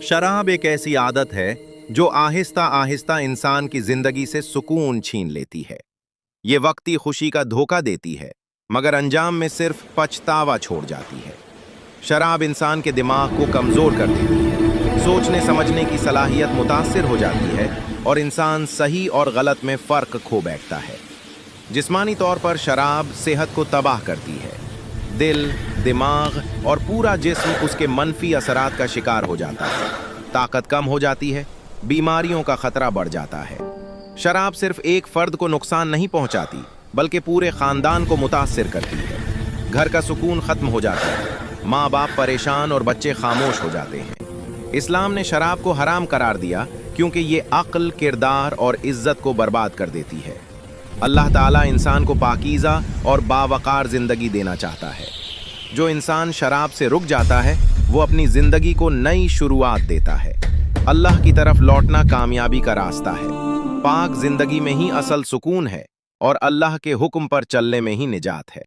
शराब एक ऐसी आदत है जो आहिस्ता आहिस्ता इंसान की जिंदगी से सुकून छीन लेती है। ये वक्ती खुशी का धोखा देती है, मगर अंजाम में सिर्फ पछतावा छोड़ जाती है। शराब इंसान के दिमाग को कमजोर कर देती है, सोचने समझने की सलाहियत मुतासिर हो जाती है और इंसान सही और गलत में फर्क खो बैठता है। जिस्मानी तौर पर शराब सेहत को तबाह करती है। दिल, दिमाग और पूरा जिस्म उसके मनफी असरात का शिकार हो जाता है। ताकत कम हो जाती है, बीमारियों का खतरा बढ़ जाता है। शराब सिर्फ एक फर्द को नुकसान नहीं पहुंचाती, बल्कि पूरे खानदान को मुतासिर करती है। घर का सुकून खत्म हो जाता है, माँ बाप परेशान और बच्चे खामोश हो जाते हैं। इस्लाम ने शराब को हराम करार दिया क्योंकि ये अक्ल, किरदार और इज्जत को बर्बाद कर देती है। अल्लाह ताला इंसान को पाकीज़ा और बावकार जिंदगी देना चाहता है। जो इंसान शराब से रुक जाता है वो अपनी जिंदगी को नई शुरुआत देता है। अल्लाह की तरफ लौटना कामयाबी का रास्ता है। पाक जिंदगी में ही असल सुकून है और अल्लाह के हुक्म पर चलने में ही निजात है।